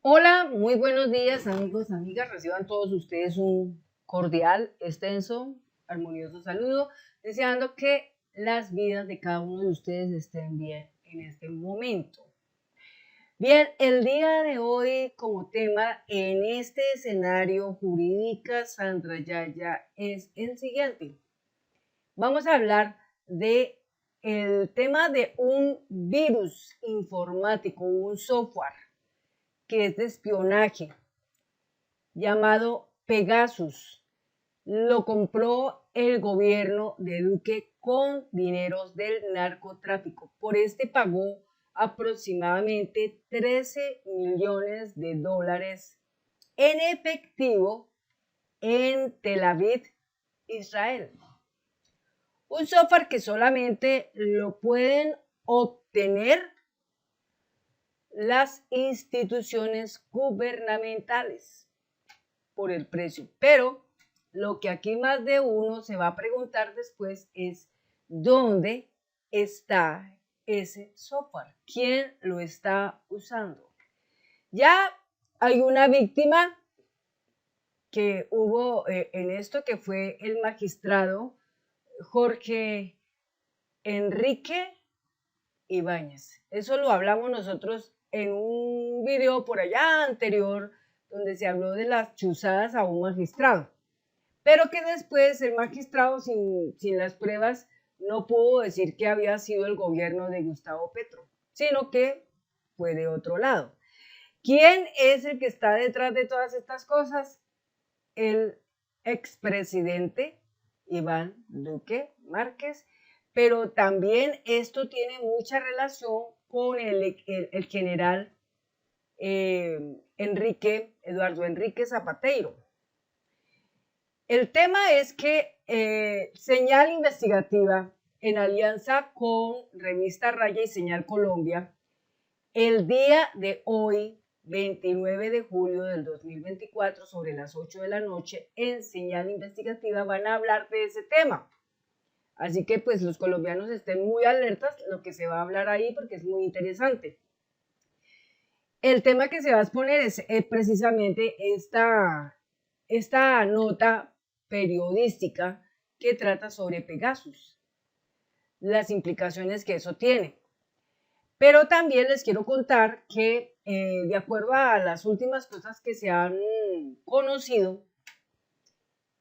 Hola, muy buenos días amigos, amigas. Reciban todos ustedes un cordial, extenso, armonioso saludo, deseando que las vidas de cada uno de ustedes estén bien en este momento. Bien, el día de hoy como tema en este escenario jurídica Sandra Yaya es el siguiente. Vamos a hablar de el tema de un virus informático, un software que es de espionaje llamado Pegasus. Lo compró el gobierno de Duque con dineros del narcotráfico. Por este pagó aproximadamente 13 millones de dólares en efectivo en Tel Aviv, Israel. Un software que solamente lo pueden obtener las instituciones gubernamentales por el precio. Pero lo que aquí más de uno se va a preguntar después es ¿dónde está ese software? ¿Quién lo está usando? Ya hay una víctima que hubo en esto, que fue el magistrado Jorge Enrique Ibáñez. Eso lo hablamos nosotros en un video por allá anterior, donde se habló de las chuzadas a un magistrado. Pero que después el magistrado, sin las pruebas, no pudo decir que había sido el gobierno de Gustavo Petro, sino que fue de otro lado. ¿Quién es el que está detrás de todas estas cosas? El expresidente Iván Duque Márquez, pero también esto tiene mucha relación con el general Eduardo Enrique Zapateiro. El tema es que Señal Investigativa, en alianza con Revista Raya y Señal Colombia, el día de hoy, 29 de julio del 2024, sobre las 8 de la noche, en Señal Investigativa van a hablar de ese tema. Así que pues los colombianos estén muy alertas lo que se va a hablar ahí porque es muy interesante. El tema que se va a exponer es precisamente esta nota periodística que trata sobre Pegasus, las implicaciones que eso tiene. Pero también les quiero contar que de acuerdo a las últimas cosas que se han conocido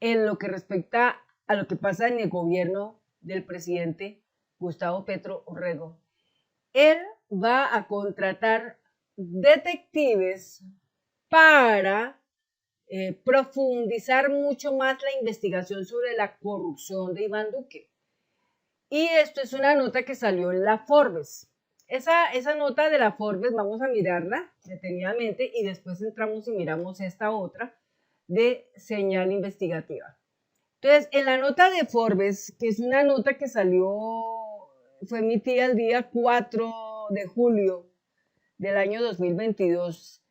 en lo que respecta a lo que pasa en el gobierno del presidente Gustavo Petro Urrego, él va a contratar detectives para profundizar mucho más la investigación sobre la corrupción de Iván Duque. Y esto es una nota que salió en la Forbes. Esa nota de la Forbes vamos a mirarla detenidamente y después entramos y miramos esta otra de Señal Investigativa. Entonces, en la nota de Forbes, que es una nota que fue emitida el día 4 de julio del año 2022,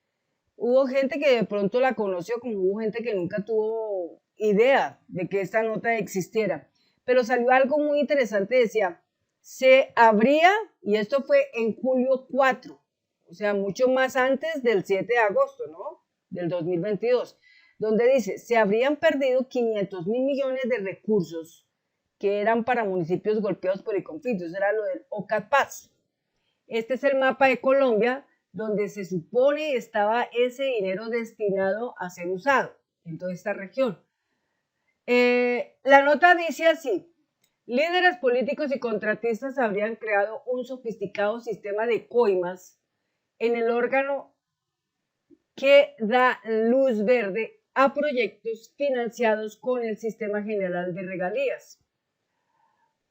hubo gente que de pronto la conoció, como hubo gente que nunca tuvo idea de que esta nota existiera. Pero salió algo muy interesante, decía, se abría, y esto fue en julio 4, o sea, mucho más antes del 7 de agosto, ¿no? Del 2022, donde dice, se habrían perdido 500 mil millones de recursos que eran para municipios golpeados por el conflicto. Eso era lo del OCAPAS. Este es el mapa de Colombia, donde se supone estaba ese dinero destinado a ser usado en toda esta región. La nota dice así: líderes políticos y contratistas habrían creado un sofisticado sistema de coimas en el órgano que da luz verde a proyectos financiados con el Sistema General de Regalías.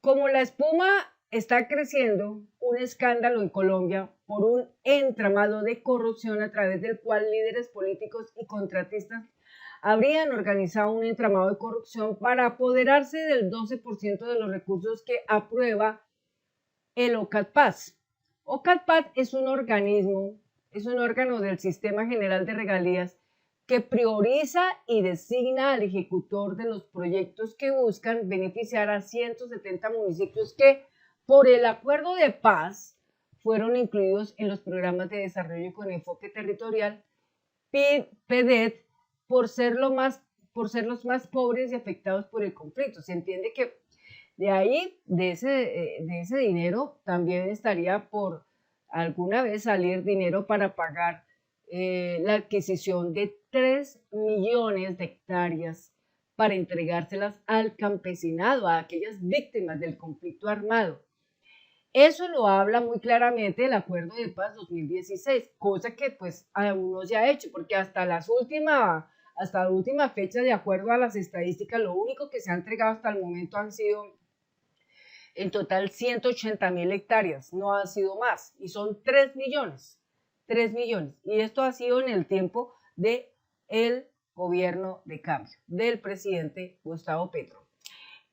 Como la espuma está creciendo, un escándalo en Colombia por un entramado de corrupción a través del cual líderes políticos y contratistas habrían organizado un entramado de corrupción para apoderarse del 12% de los recursos que aprueba el OCAPAS. OCAPAS es un órgano del Sistema General de Regalías que prioriza y designa al ejecutor de los proyectos que buscan beneficiar a 170 municipios que, por el acuerdo de paz, fueron incluidos en los programas de desarrollo con enfoque territorial PEDET por ser los más pobres y afectados por el conflicto. Se entiende que de ahí, de ese dinero, también estaría por alguna vez salir dinero para pagar la adquisición de 3 millones de hectáreas para entregárselas al campesinado, a aquellas víctimas del conflicto armado. Eso lo habla muy claramente el Acuerdo de Paz 2016, cosa que pues aún no se ha hecho, porque hasta la última fecha, de acuerdo a las estadísticas, lo único que se ha entregado hasta el momento han sido en total 180.000 hectáreas, no han sido más, y son 3 millones, 3 millones. Y esto ha sido en el tiempo de el gobierno de cambio, del presidente Gustavo Petro.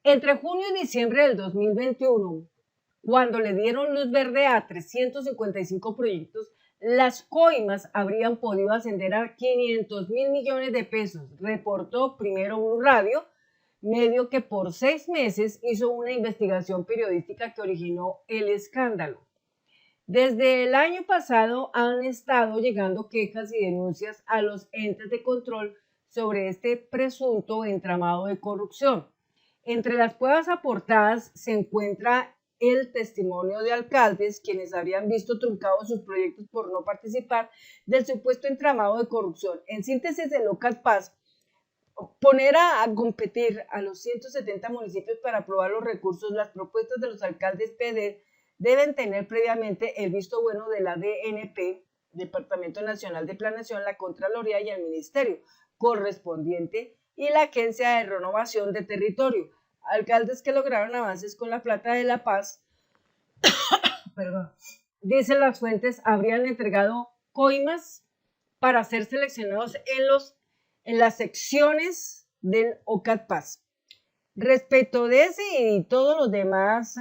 Entre junio y diciembre del 2021, cuando le dieron luz verde a 355 proyectos, las coimas habrían podido ascender a 500.000 millones de pesos, reportó Primero Blue Radio, medio que por 6 meses hizo una investigación periodística que originó el escándalo. Desde el año pasado han estado llegando quejas y denuncias a los entes de control sobre este presunto entramado de corrupción. Entre las pruebas aportadas se encuentra el testimonio de alcaldes quienes habrían visto truncados sus proyectos por no participar del supuesto entramado de corrupción. En síntesis, el Local Paz poner a competir a los 170 municipios para aprobar los recursos, las propuestas de los alcaldes PD deben tener previamente el visto bueno de la DNP, Departamento Nacional de Planeación, la Contraloría y el Ministerio correspondiente y la Agencia de Renovación de Territorio. Alcaldes que lograron avances con la Plata de la Paz, dicen las fuentes, habrían entregado coimas para ser seleccionados en las secciones del OCAT Paz. Respecto de ese y todos los demás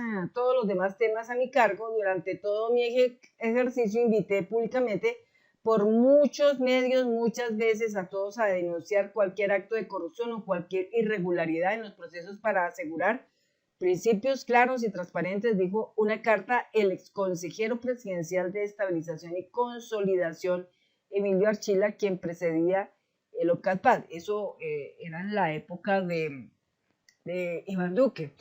temas a mi cargo, durante todo mi ejercicio invité públicamente por muchos medios, muchas veces a todos a denunciar cualquier acto de corrupción o cualquier irregularidad en los procesos para asegurar principios claros y transparentes, dijo una carta el exconsejero presidencial de Estabilización y Consolidación, Emilio Archila, quien precedía el OCAT Paz. Eso era en la época de Iván Duque.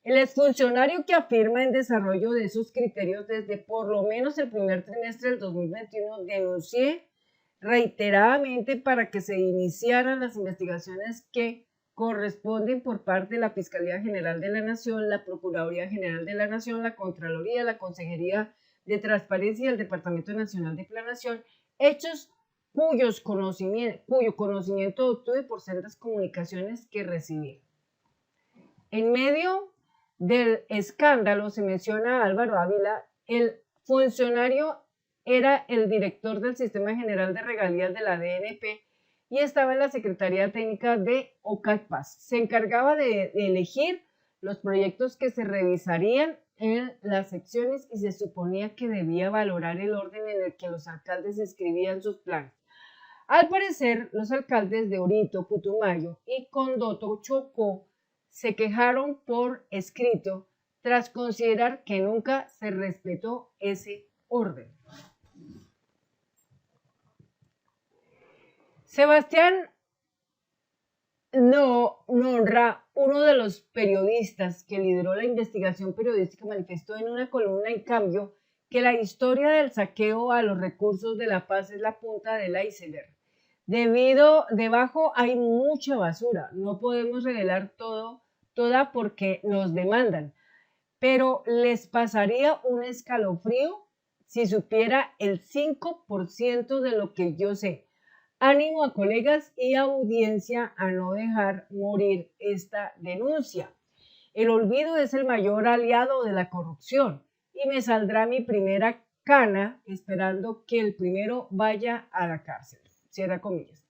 El exfuncionario que afirma en desarrollo de esos criterios desde por lo menos el primer trimestre del 2021 denuncié reiteradamente para que se iniciaran las investigaciones que corresponden por parte de la Fiscalía General de la Nación, la Procuraduría General de la Nación, la Contraloría, la Consejería de Transparencia y el Departamento Nacional de Planeación, hechos cuyo conocimiento obtuve por sendas comunicaciones que recibí. En medio del escándalo se menciona a Álvaro Ávila, el funcionario era el director del Sistema General de Regalías de la DNP y estaba en la Secretaría Técnica de OCAT Paz. Se encargaba de elegir los proyectos que se revisarían en las secciones y se suponía que debía valorar el orden en el que los alcaldes escribían sus planes. Al parecer, los alcaldes de Orito, Putumayo y Condoto, Chocó, se quejaron por escrito tras considerar que nunca se respetó ese orden. Sebastián Nonra, uno de los periodistas que lideró la investigación periodística, manifestó en una columna en Cambio que la historia del saqueo a los recursos de La Paz es la punta del iceberg. Debajo hay mucha basura, no podemos revelar toda porque nos demandan, pero les pasaría un escalofrío si supiera el 5% de lo que yo sé. Ánimo a colegas y audiencia a no dejar morir esta denuncia. El olvido es el mayor aliado de la corrupción y me saldrá mi primera cana esperando que el primero vaya a la cárcel. Cierra comillas.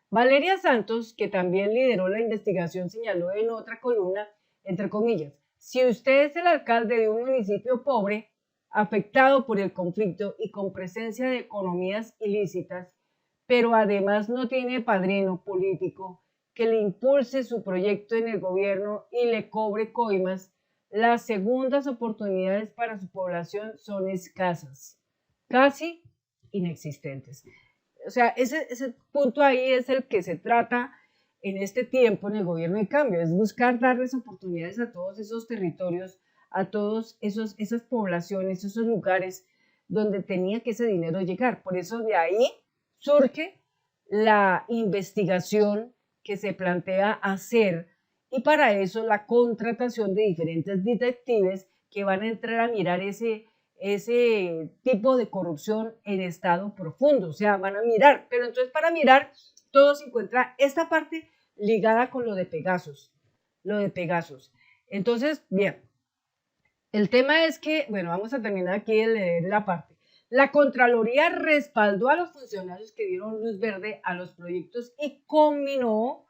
Valeria Santos, que también lideró la investigación, señaló en otra columna, entre comillas, si usted es el alcalde de un municipio pobre, afectado por el conflicto y con presencia de economías ilícitas, pero además no tiene padrino político que le impulse su proyecto en el gobierno y le cobre coimas, las segundas oportunidades para su población son escasas, casi inexistentes. o sea, ese punto ahí es el que se trata en este tiempo en el gobierno de cambio, es buscar darles oportunidades a todos esos territorios, a todos esas poblaciones, esos lugares donde tenía que ese dinero llegar. Por eso de ahí surge la investigación que se plantea hacer y para eso la contratación de diferentes detectives que van a entrar a mirar ese tipo de corrupción en estado profundo, o sea, van a mirar, pero entonces para mirar todo se encuentra esta parte ligada con lo de Pegasus, Entonces, bien, el tema es que, bueno, vamos a terminar aquí de leer la parte. La Contraloría respaldó a los funcionarios que dieron luz verde a los proyectos y combinó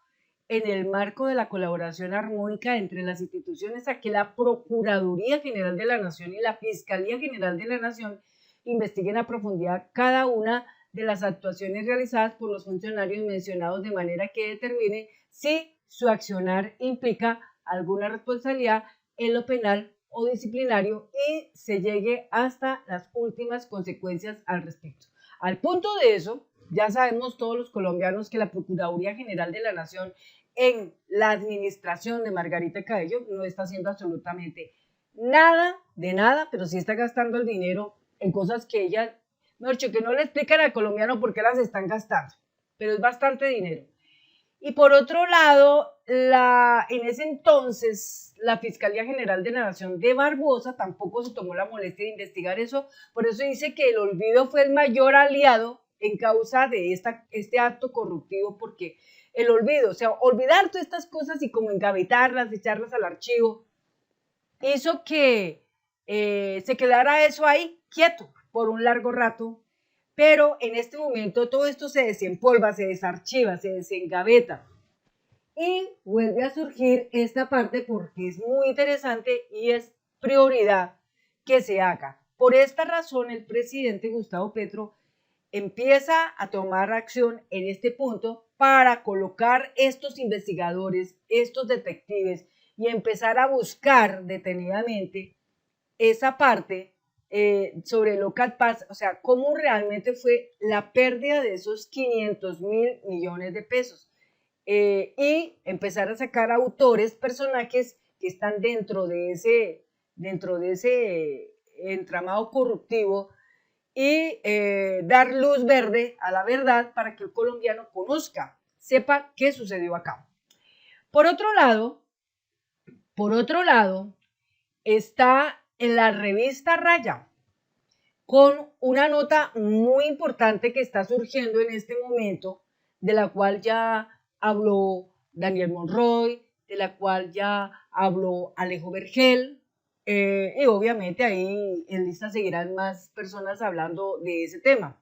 en el marco de la colaboración armónica entre las instituciones a que la Procuraduría General de la Nación y la Fiscalía General de la Nación investiguen a profundidad cada una de las actuaciones realizadas por los funcionarios mencionados de manera que determine si su accionar implica alguna responsabilidad en lo penal o disciplinario y se llegue hasta las últimas consecuencias al respecto. Al punto de eso, ya sabemos todos los colombianos que la Procuraduría General de la Nación en la administración de Margarita Cabello no está haciendo absolutamente nada de nada, pero sí está gastando el dinero en cosas que ella, mejor dicho, que no le explican al colombiano por qué las están gastando, pero es bastante dinero. Y por otro lado, en ese entonces, la Fiscalía General de la Nación de Barbosa tampoco se tomó la molestia de investigar eso, por eso dice que el olvido fue el mayor aliado en causa de este acto corruptivo, porque el olvido, o sea, olvidar todas estas cosas y como engavetarlas, echarlas al archivo, hizo que se quedara eso ahí quieto por un largo rato, pero en este momento todo esto se desempolva, se desarchiva, se desengaveta y vuelve a surgir esta parte porque es muy interesante y es prioridad que se haga. Por esta razón, el presidente Gustavo Petro empieza a tomar acción en este punto para colocar estos investigadores, estos detectives y empezar a buscar detenidamente esa parte sobre Local Pass, o sea, cómo realmente fue la pérdida de esos 500.000 millones de pesos. Y empezar a sacar autores, personajes que están dentro de ese entramado corruptivo y dar luz verde a la verdad para que el colombiano conozca, sepa qué sucedió acá. Por otro lado, está en la revista Raya con una nota muy importante que está surgiendo en este momento, de la cual ya habló Daniel Monroy, de la cual ya habló Alejo Vergel, y obviamente ahí en lista seguirán más personas hablando de ese tema.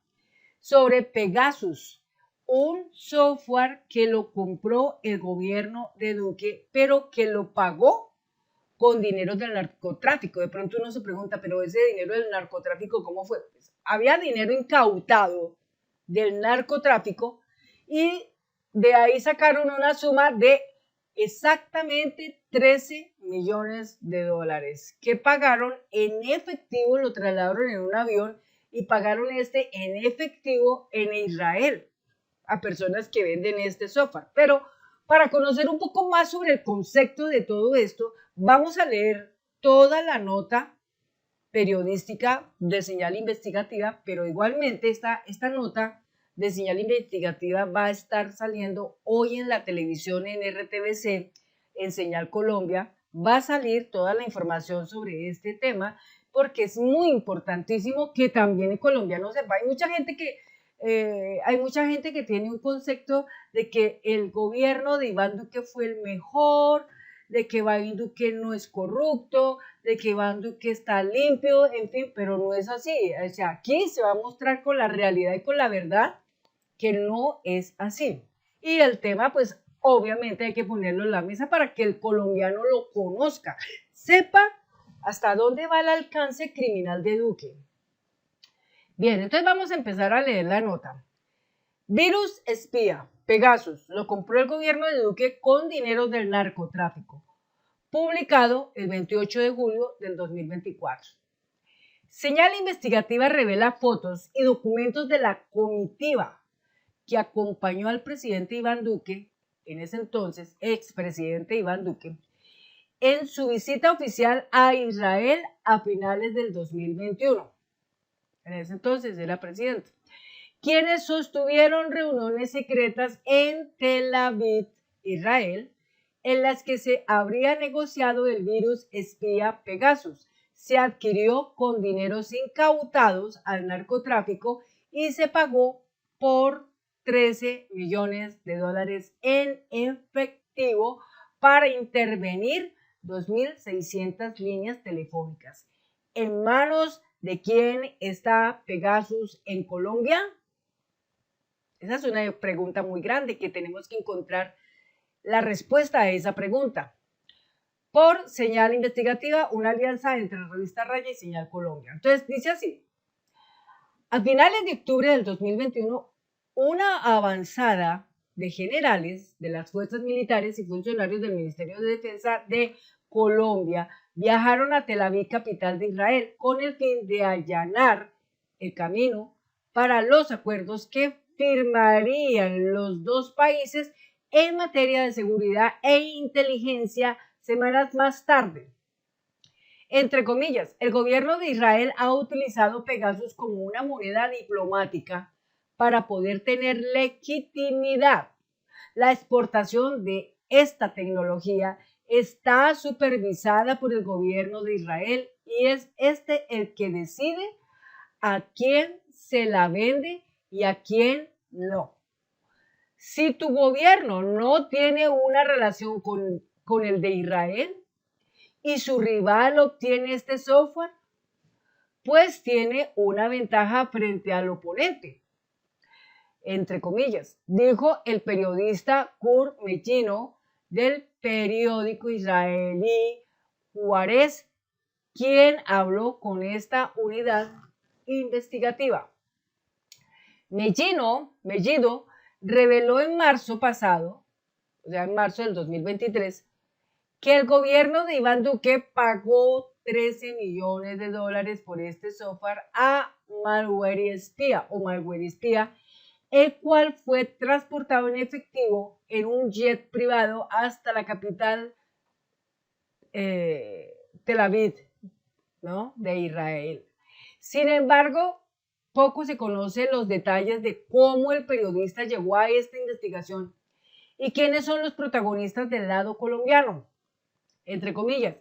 Sobre Pegasus, un software que lo compró el gobierno de Duque, pero que lo pagó con dinero del narcotráfico. De pronto uno se pregunta, pero ese dinero del narcotráfico, ¿cómo fue? Pues, había dinero incautado del narcotráfico y de ahí sacaron una suma de exactamente 13 millones de dólares que pagaron en efectivo, lo trasladaron en un avión y pagaron en efectivo en Israel a personas que venden este software. Pero para conocer un poco más sobre el concepto de todo esto, vamos a leer toda la nota periodística de señal investigativa, pero igualmente esta nota de señal investigativa va a estar saliendo hoy en la televisión en RTVC, en Señal Colombia. Va a salir toda la información sobre este tema porque es muy importantísimo que también el colombiano sepa. Hay mucha gente que tiene un concepto de que el gobierno de Iván Duque fue el mejor, de que Iván Duque no es corrupto, de que Iván Duque está limpio, en fin, pero no es así. O sea, aquí se va a mostrar con la realidad y con la verdad que no es así. Y el tema, pues, obviamente hay que ponerlo en la mesa para que el colombiano lo conozca, sepa hasta dónde va el alcance criminal de Duque. Bien, entonces vamos a empezar a leer la nota. Virus espía, Pegasus, lo compró el gobierno de Duque con dinero del narcotráfico. Publicado el 28 de julio del 2024. Señal investigativa revela fotos y documentos de la comitiva que acompañó al presidente Iván Duque, en ese entonces expresidente Iván Duque, en su visita oficial a Israel a finales del 2021. En ese entonces era presidente. Quienes sostuvieron reuniones secretas en Tel Aviv, Israel, en las que se habría negociado el virus espía Pegasus. Se adquirió con dineros incautados al narcotráfico y se pagó por 13 millones de dólares en efectivo para intervenir 2.600 líneas telefónicas. ¿En manos de quién está Pegasus en Colombia? Esa es una pregunta muy grande que tenemos que encontrar la respuesta a esa pregunta. Por Señal Investigativa, una alianza entre la revista Raya y Señal Colombia. Entonces dice así: a finales de octubre del 2021, una avanzada de generales de las fuerzas militares y funcionarios del Ministerio de Defensa de Colombia viajaron a Tel Aviv, capital de Israel, con el fin de allanar el camino para los acuerdos que firmarían los dos países en materia de seguridad e inteligencia semanas más tarde. Entre comillas, el gobierno de Israel ha utilizado Pegasus como una moneda diplomática para poder tener legitimidad. La exportación de esta tecnología está supervisada por el gobierno de Israel y es este el que decide a quién se la vende y a quién no. Si tu gobierno no tiene una relación con el de Israel y su rival obtiene este software, pues tiene una ventaja frente al oponente, entre comillas, dijo el periodista Kurt Mechino del periódico israelí Juárez, quien habló con esta unidad investigativa. Mellido reveló en marzo pasado, o sea, en marzo del 2023, que el gobierno de Iván Duque pagó 13 millones de dólares por este software a Malwareespía, el cual fue transportado en efectivo en un jet privado hasta la capital Tel Aviv, ¿no?, de Israel. Sin embargo, poco se conocen los detalles de cómo el periodista llegó a esta investigación y quiénes son los protagonistas del lado colombiano. Entre comillas,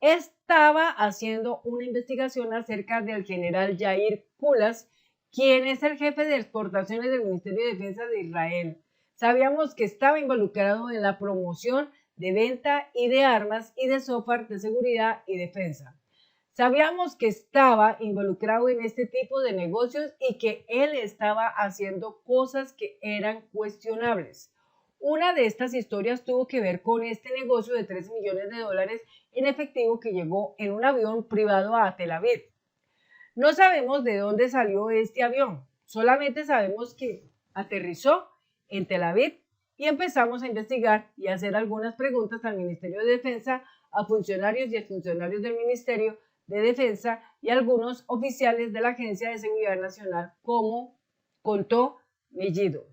estaba haciendo una investigación acerca del general Yair Kulas, quien es el jefe de exportaciones del Ministerio de Defensa de Israel. Sabíamos que estaba involucrado en la promoción de venta y de armas y de software de seguridad y defensa. Sabíamos que estaba involucrado en este tipo de negocios y que él estaba haciendo cosas que eran cuestionables. Una de estas historias tuvo que ver con este negocio de 13 millones de dólares en efectivo que llegó en un avión privado a Tel Aviv. No sabemos de dónde salió este avión, solamente sabemos que aterrizó en Tel Aviv y empezamos a investigar y a hacer algunas preguntas al Ministerio de Defensa, a funcionarios y exfuncionarios del Ministerio de Defensa y algunos oficiales de la Agencia de Seguridad Nacional, como contó Mellido.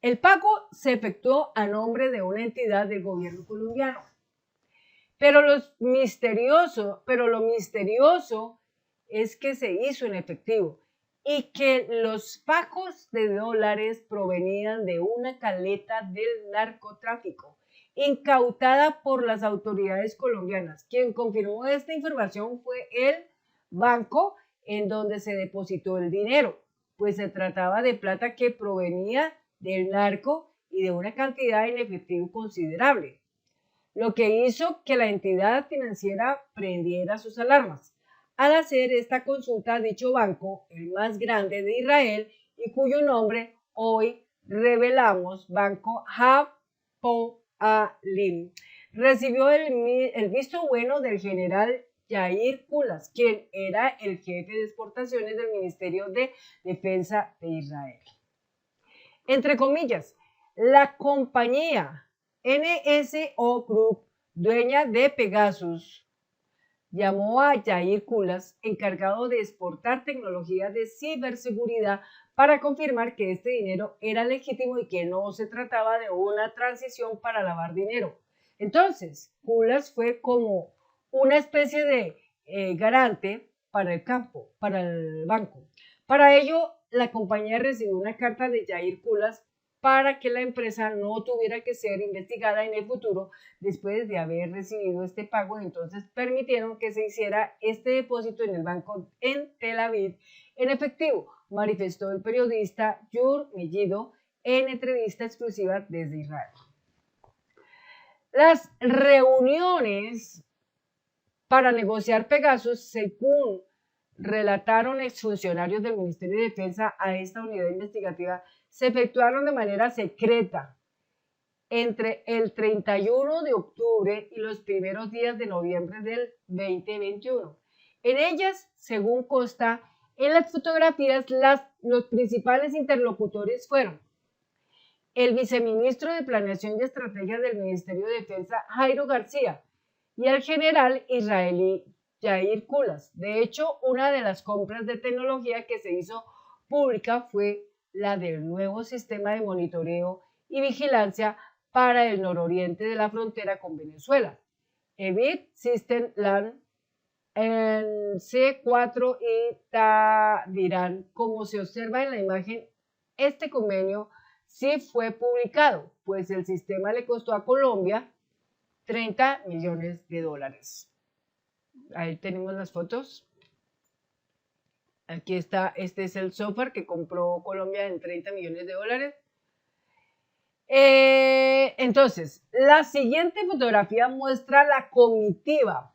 El pago se efectuó a nombre de una entidad del gobierno colombiano. Pero lo misterioso es que se hizo en efectivo y que los pagos de dólares provenían de una caleta del narcotráfico incautada por las autoridades colombianas. Quien confirmó esta información fue el banco en donde se depositó el dinero, pues se trataba de plata que provenía del narco y de una cantidad en efectivo considerable, lo que hizo que la entidad financiera prendiera sus alarmas. Al hacer esta consulta a dicho banco, el más grande de Israel y cuyo nombre hoy revelamos, Banco Hapoalim, recibió el visto bueno del general Yair Kulas, quien era el jefe de exportaciones del Ministerio de Defensa de Israel. Entre comillas, la compañía NSO Group, dueña de Pegasus, llamó a Yair Kulas, encargado de exportar tecnología de ciberseguridad, para confirmar que este dinero era legítimo y que no se trataba de una transición para lavar dinero. Entonces, Kulas fue como una especie de garante para el campo, para el banco. Para ello, la compañía recibió una carta de Yair Kulas para que la empresa no tuviera que ser investigada en el futuro después de haber recibido este pago. Entonces permitieron que se hiciera este depósito en el banco en Tel Aviv en efectivo, manifestó el periodista Yur Mellido en entrevista exclusiva desde Israel. Las reuniones para negociar Pegasus, según relataron exfuncionarios del Ministerio de Defensa a esta unidad investigativa, se efectuaron de manera secreta entre el 31 de octubre y los primeros días de noviembre del 2021. En ellas, según consta en las fotografías, los principales interlocutores fueron el viceministro de Planeación y Estrategia del Ministerio de Defensa, Jairo García, y el general israelí Yair Kulas. De hecho, una de las compras de tecnología que se hizo pública fue la del nuevo sistema de monitoreo y vigilancia para el nororiente de la frontera con Venezuela, EBIT System LAN en C4 y Tadirán. Como se observa en la imagen, este convenio sí fue publicado, pues el sistema le costó a Colombia 30 millones de dólares. Ahí tenemos las fotos. Aquí está, este es el software que compró Colombia en 30 millones de dólares. Entonces, la siguiente fotografía muestra la comitiva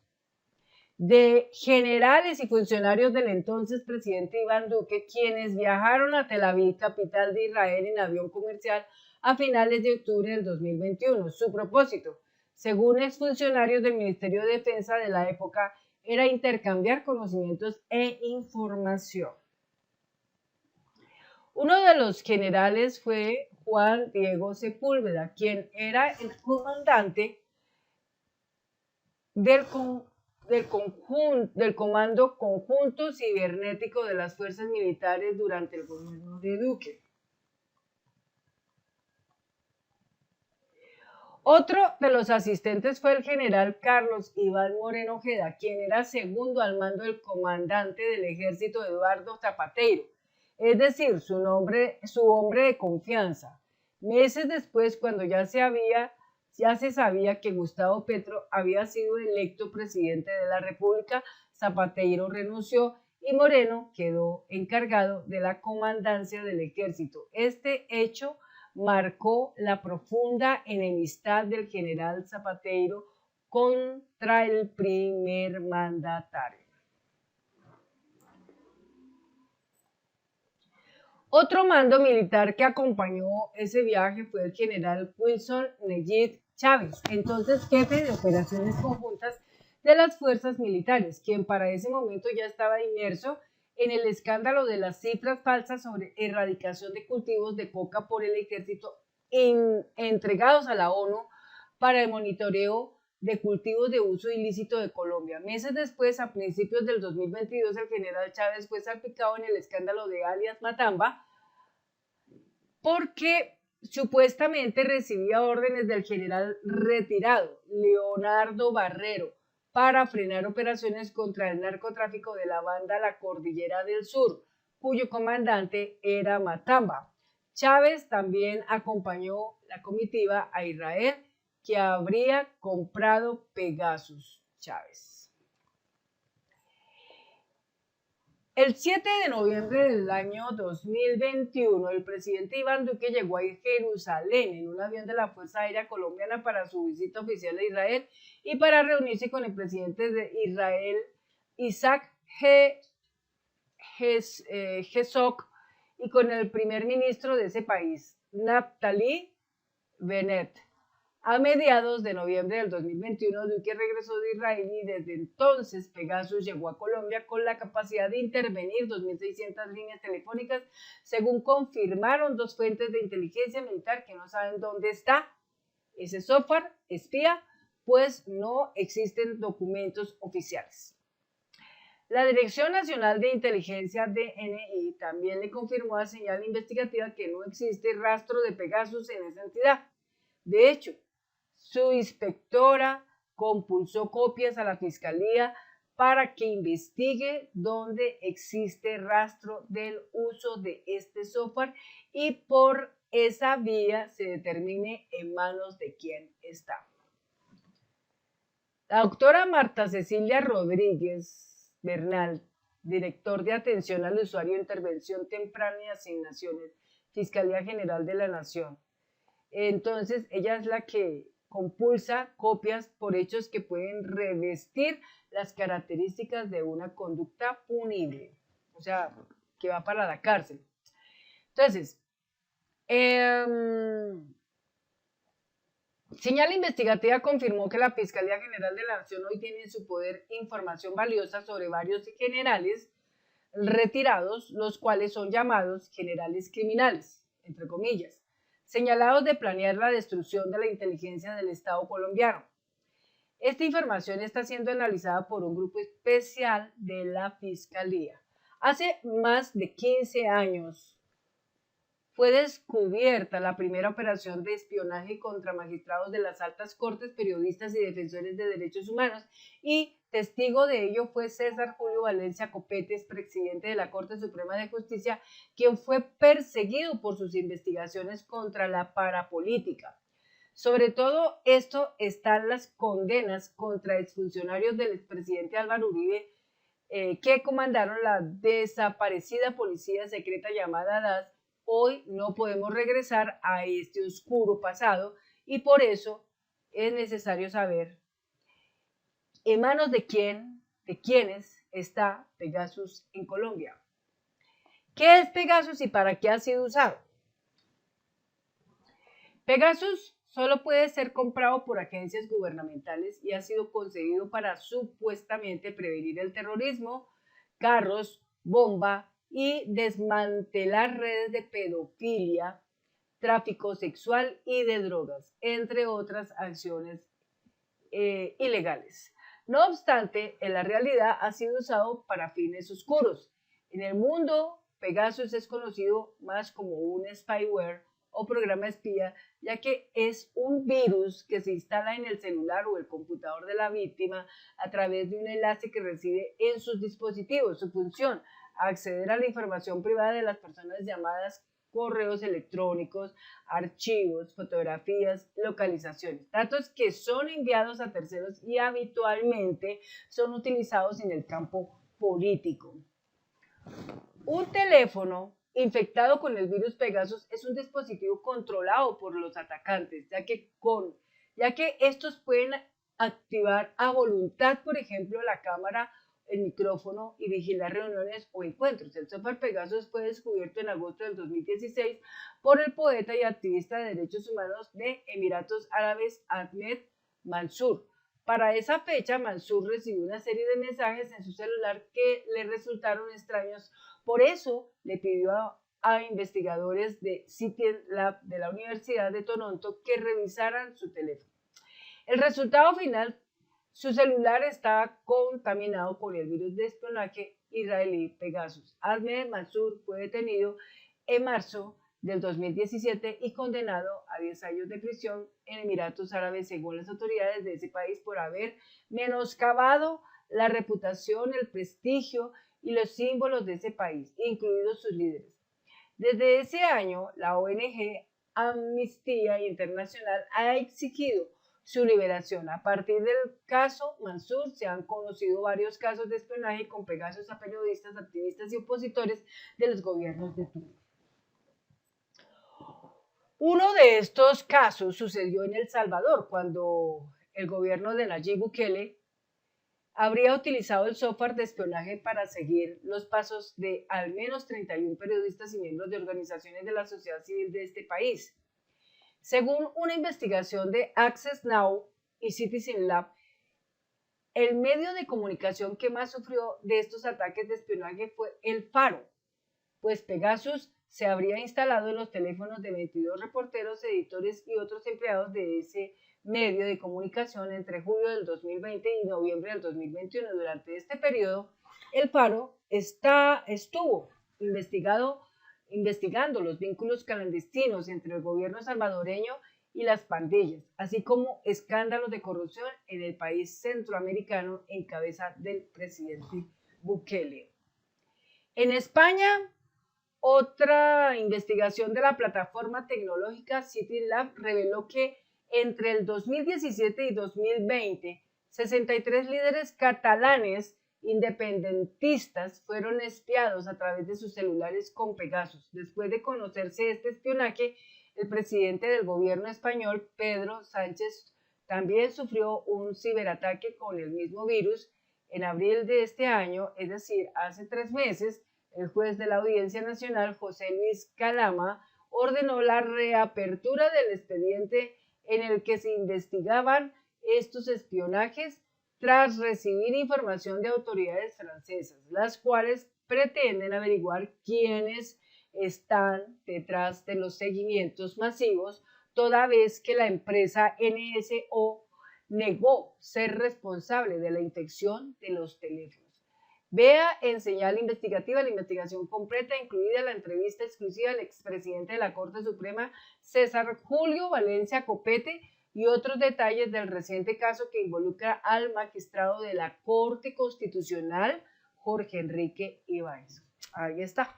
de generales y funcionarios del entonces presidente Iván Duque, quienes viajaron a Tel Aviv, capital de Israel, en avión comercial a finales de octubre del 2021. Su propósito, según exfuncionarios del Ministerio de Defensa de la época, era intercambiar conocimientos e información. Uno de los generales fue Juan Diego Sepúlveda, quien era el comandante del Comando Conjunto Cibernético de las Fuerzas Militares durante el gobierno de Duque. Otro de los asistentes fue el general Carlos Iván Moreno Ojeda, quien era segundo al mando del comandante del ejército Eduardo Zapateiro, es decir, su hombre de confianza. Meses después, cuando ya se sabía que Gustavo Petro había sido electo presidente de la República, Zapateiro renunció y Moreno quedó encargado de la comandancia del ejército. Este hecho marcó la profunda enemistad del general Zapateiro contra el primer mandatario. Otro mando militar que acompañó ese viaje fue el general Wilson Neyit Chávez, entonces jefe de operaciones conjuntas de las fuerzas militares, quien para ese momento ya estaba inmerso en el escándalo de las cifras falsas sobre erradicación de cultivos de coca por el ejército entregados a la ONU para el monitoreo de cultivos de uso ilícito de Colombia. Meses después, a principios del 2022, el general Chávez fue salpicado en el escándalo de alias Matamba porque supuestamente recibía órdenes del general retirado Leonardo Barrero para frenar operaciones contra el narcotráfico de la banda La Cordillera del Sur, cuyo comandante era Matamba. Chávez también acompañó la comitiva a Israel, que habría comprado Pegasus. Chávez. El 7 de noviembre del año 2021, el presidente Iván Duque llegó a Jerusalén en un avión de la Fuerza Aérea Colombiana para su visita oficial a Israel y para reunirse con el presidente de Israel, Isaac Herzog, y con el primer ministro de ese país, Naftali Bennett. A mediados de noviembre del 2021, Duque regresó de Israel y desde entonces Pegasus llegó a Colombia con la capacidad de intervenir 2.600 líneas telefónicas, según confirmaron dos fuentes de inteligencia militar que no saben dónde está ese software espía, pues no existen documentos oficiales. La Dirección Nacional de Inteligencia DNI también le confirmó a Señal Investigativa que no existe rastro de Pegasus en esa entidad. De hecho, su inspectora compulsó copias a la Fiscalía para que investigue dónde existe rastro del uso de este software y por esa vía se determine en manos de quién está. La doctora Marta Cecilia Rodríguez Bernal, director de Atención al Usuario, Intervención Temprana y Asignaciones, Fiscalía General de la Nación. Entonces, ella es la que compulsa copias por hechos que pueden revestir las características de una conducta punible, o sea, que va para la cárcel. Entonces, Señal Investigativa confirmó que la Fiscalía General de la Nación hoy tiene en su poder información valiosa sobre varios generales retirados, los cuales son llamados generales criminales, entre comillas, señalados de planear la destrucción de la inteligencia del Estado colombiano. Esta información está siendo analizada por un grupo especial de la Fiscalía. Hace más de 15 años fue descubierta la primera operación de espionaje contra magistrados de las altas cortes, periodistas y defensores de derechos humanos, y testigo de ello fue César Julio Valencia Copete, presidente de la Corte Suprema de Justicia, quien fue perseguido por sus investigaciones contra la parapolítica. Sobre todo esto están las condenas contra exfuncionarios del expresidente Álvaro Uribe, que comandaron la desaparecida policía secreta llamada DAS. Hoy no podemos regresar a este oscuro pasado y por eso es necesario saber en manos de quiénes está Pegasus en Colombia. ¿Qué es Pegasus y para qué ha sido usado? Pegasus solo puede ser comprado por agencias gubernamentales y ha sido concebido para supuestamente prevenir el terrorismo, carros, bomba y desmantelar redes de pedofilia, tráfico sexual y de drogas, entre otras acciones ilegales. No obstante, en la realidad ha sido usado para fines oscuros. En el mundo, Pegasus es conocido más como un spyware o programa espía, ya que es un virus que se instala en el celular o el computador de la víctima a través de un enlace que recibe en sus dispositivos. Su función: acceder a la información privada de las personas, llamadas, correos electrónicos, archivos, fotografías, localizaciones, datos que son enviados a terceros y habitualmente son utilizados en el campo político. Un teléfono infectado con el virus Pegasus es un dispositivo controlado por los atacantes, ya que estos pueden activar a voluntad, por ejemplo, la cámara, el micrófono y vigilar reuniones o encuentros. El software Pegasus fue descubierto en agosto del 2016 por el poeta y activista de derechos humanos de Emiratos Árabes Ahmed Mansour. Para esa fecha, Mansour recibió una serie de mensajes en su celular que le resultaron extraños. Por eso le pidió a investigadores de Citizen Lab de la Universidad de Toronto que revisaran su teléfono. El resultado final: su celular estaba contaminado por el virus de espionaje israelí Pegasus. Ahmed Mansour fue detenido en marzo del 2017 y condenado a 10 años de prisión en Emiratos Árabes, según las autoridades de ese país, por haber menoscabado la reputación, el prestigio y los símbolos de ese país, incluidos sus líderes. Desde ese año, la ONG Amnistía Internacional ha exigido su liberación. A partir del caso Mansour se han conocido varios casos de espionaje con Pegasus a periodistas, activistas y opositores de los gobiernos de turno. Uno de estos casos sucedió en El Salvador, cuando el gobierno de Nayib Bukele habría utilizado el software de espionaje para seguir los pasos de al menos 31 periodistas y miembros de organizaciones de la sociedad civil de este país. Según una investigación de Access Now y Citizen Lab, el medio de comunicación que más sufrió de estos ataques de espionaje fue El Faro, pues Pegasus se habría instalado en los teléfonos de 22 reporteros, editores y otros empleados de ese medio de comunicación entre julio del 2020 y noviembre del 2021. Durante este periodo, El Faro estuvo investigando los vínculos clandestinos entre el gobierno salvadoreño y las pandillas, así como escándalos de corrupción en el país centroamericano en cabeza del presidente Bukele. En España, otra investigación de la plataforma tecnológica CityLab reveló que entre el 2017 y 2020, 63 líderes catalanes independentistas fueron espiados a través de sus celulares con Pegasus. Después de conocerse este espionaje, el presidente del gobierno español, Pedro Sánchez, también sufrió un ciberataque con el mismo virus en abril de este año, es decir, hace 3 meses. El juez de la Audiencia Nacional, José Luis Calama, ordenó la reapertura del expediente en el que se investigaban estos espionajes tras recibir información de autoridades francesas, las cuales pretenden averiguar quiénes están detrás de los seguimientos masivos, toda vez que la empresa NSO negó ser responsable de la infección de los teléfonos. Vea en Señal Investigativa la investigación completa, incluida la entrevista exclusiva al expresidente de la Corte Suprema, César Julio Valencia Copete, y otros detalles del reciente caso que involucra al magistrado de la Corte Constitucional, Jorge Enrique Ibáñez. Ahí está.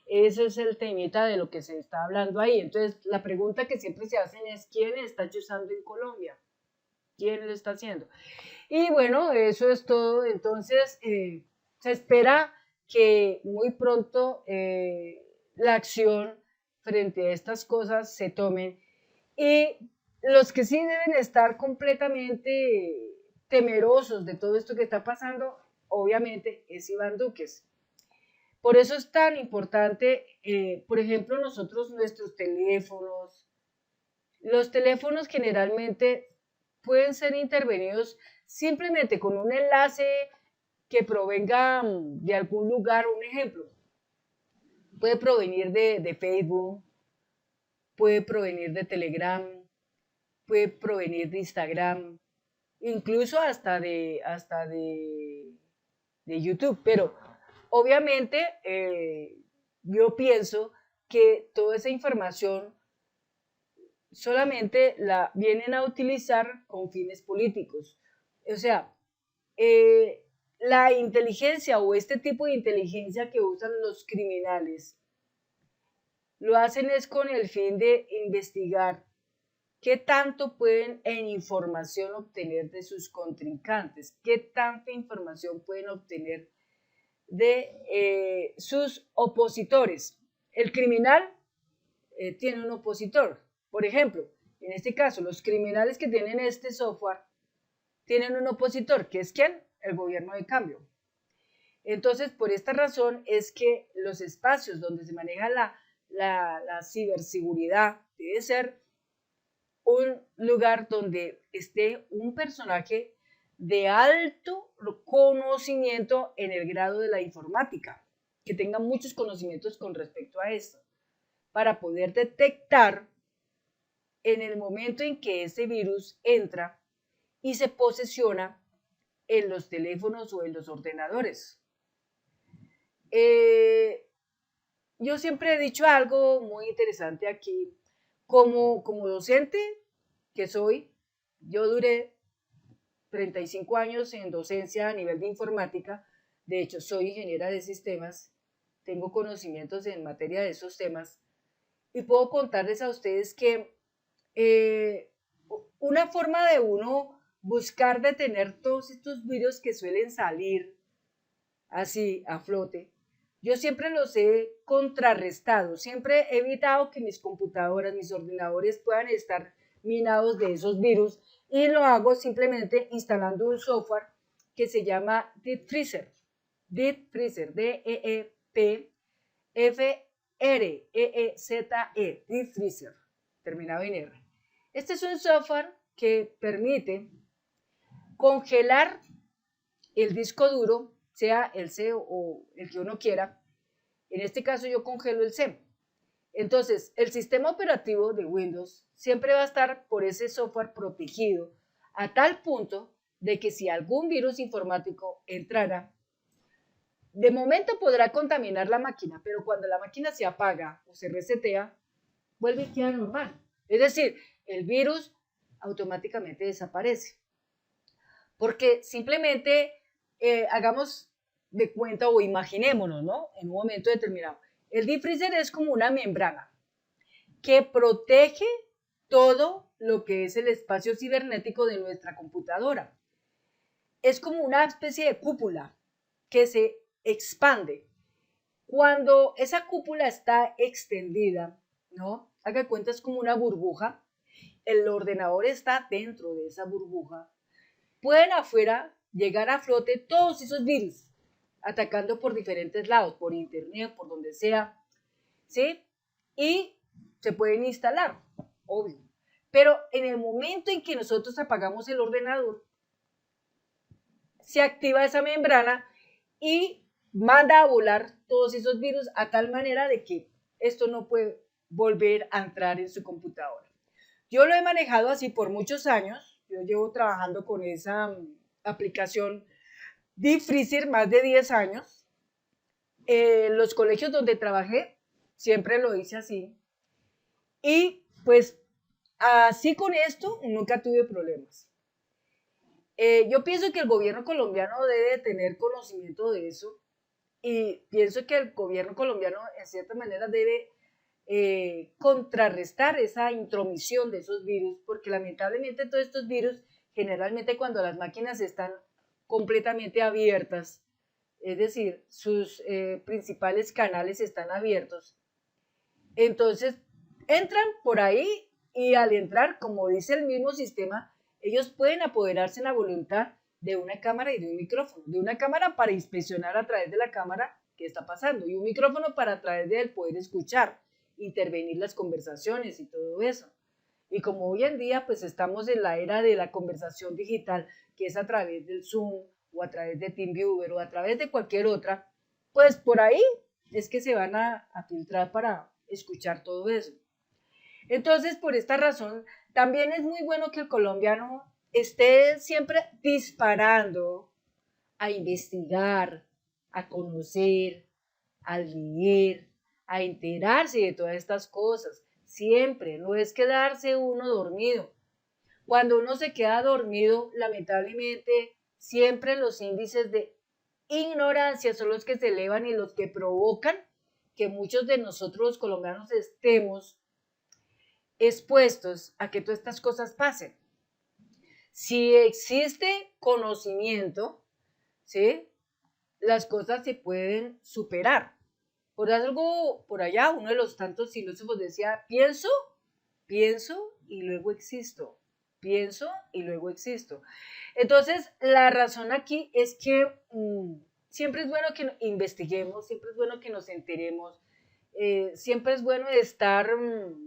Ese es el temita de lo que se está hablando ahí. Entonces, la pregunta que siempre se hacen es, ¿quién está chuzando en Colombia? ¿Quién lo está haciendo? Y bueno, eso es todo. Entonces, se espera que muy pronto la acción frente a estas cosas se tomen. Y los que sí deben estar completamente temerosos de todo esto que está pasando, obviamente, es Iván Duques. Por eso es tan importante, por ejemplo, nuestros teléfonos. Los teléfonos generalmente pueden ser intervenidos simplemente con un enlace que provenga de algún lugar. Un ejemplo, puede provenir de Facebook, puede provenir de Telegram, puede provenir de Instagram, incluso hasta de YouTube. Pero obviamente yo pienso que toda esa información solamente la vienen a utilizar con fines políticos. O sea, la inteligencia o este tipo de inteligencia que usan los criminales lo hacen es con el fin de investigar qué tanto pueden en información obtener de sus contrincantes, qué tanta información pueden obtener de sus opositores. El criminal tiene un opositor. Por ejemplo, en este caso, los criminales que tienen este software tienen un opositor, que es ¿quién? El gobierno de cambio. Entonces, por esta razón es que los espacios donde se maneja la ciberseguridad debe ser un lugar donde esté un personaje de alto conocimiento en el grado de la informática, que tenga muchos conocimientos con respecto a esto, para poder detectar en el momento en que ese virus entra y se posesiona en los teléfonos o en los ordenadores. Yo siempre he dicho algo muy interesante aquí. Como docente que soy, yo duré 35 años en docencia a nivel de informática. De hecho, soy ingeniera de sistemas, tengo conocimientos en materia de esos temas y puedo contarles a ustedes que una forma de uno buscar detener todos estos virus que suelen salir así a flote, yo siempre los he contrarrestado, siempre he evitado que mis computadoras, mis ordenadores puedan estar minados de esos virus y lo hago simplemente instalando un software que se llama Deep Freezer. Deep Freezer, D-E-E-P-F-R-E-E-Z-E, Deep Freezer, terminado en R. Este es un software que permite congelar el disco duro, sea el C o el que uno quiera. En este caso yo congelo el C. Entonces, el sistema operativo de Windows siempre va a estar por ese software protegido a tal punto de que si algún virus informático entrara, De momento podrá contaminar la máquina, pero cuando la máquina se apaga o se resetea, vuelve a quedar normal. Es decir, el virus automáticamente desaparece. Porque simplemente hagamos de cuenta o imaginémonos, ¿no? En un momento determinado. El deep freezer es como una membrana que protege todo lo que es el espacio cibernético de nuestra computadora. Es como una especie de cúpula que se expande. Cuando esa cúpula está extendida, ¿no? Haga cuenta, es como una burbuja. El ordenador está dentro de esa burbuja. Pueden afuera llegar a flote todos esos virus, atacando por diferentes lados, por internet, por donde sea, ¿sí? Y se pueden instalar, obvio. Pero en el momento en que nosotros apagamos el ordenador, se activa esa membrana y manda a volar todos esos virus a tal manera de que esto no puede volver a entrar en su computadora. Yo lo he manejado así por muchos años. Yo llevo trabajando con esa aplicación Deep Freezer más de 10 años. Los colegios donde trabajé siempre lo hice así. Y pues así con esto nunca tuve problemas. Yo pienso que el gobierno colombiano debe tener conocimiento de eso y pienso que el gobierno colombiano en cierta manera debe contrarrestar esa intromisión de esos virus, porque lamentablemente todos estos virus, generalmente cuando las máquinas están completamente abiertas, es decir, sus principales canales están abiertos, entonces entran por ahí y al entrar, como dice el mismo sistema, ellos pueden apoderarse en la voluntad de una cámara y de un micrófono, de una cámara para inspeccionar a través de la cámara qué está pasando y un micrófono para a través de él poder escuchar, intervenir las conversaciones y todo eso. Y como hoy en día pues estamos en la era de la conversación digital, que es a través del Zoom o a través de TeamViewer o a través de cualquier otra, pues por ahí es que se van a filtrar para escuchar todo eso. Entonces, por esta razón, también es muy bueno que el colombiano esté siempre disparando a investigar, a conocer, a leer, a enterarse de todas estas cosas. Siempre, no es quedarse uno dormido. Cuando uno se queda dormido, lamentablemente, siempre los índices de ignorancia son los que se elevan y los que provocan que muchos de nosotros los colombianos estemos expuestos a que todas estas cosas pasen. Si existe conocimiento, ¿sí? Las cosas se pueden superar. Por algo, por allá, uno de los tantos filósofos decía, pienso y luego existo. Pienso y luego existo. Entonces, la razón aquí es que siempre es bueno que investiguemos, siempre es bueno que nos enteremos, siempre es bueno estar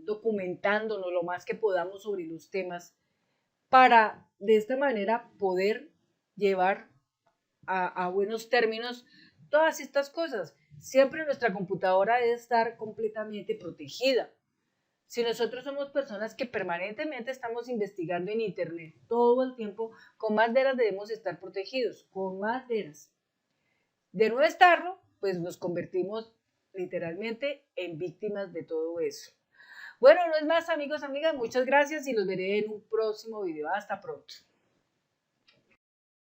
documentándonos lo más que podamos sobre los temas para de esta manera poder llevar a buenos términos todas estas cosas. Siempre nuestra computadora debe estar completamente protegida. Si nosotros somos personas que permanentemente estamos investigando en Internet todo el tiempo, con más veras debemos estar protegidos, con más veras. De no estarlo, pues nos convertimos literalmente en víctimas de todo eso. Bueno, no es más, amigos, amigas, muchas gracias y los veré en un próximo video. Hasta pronto.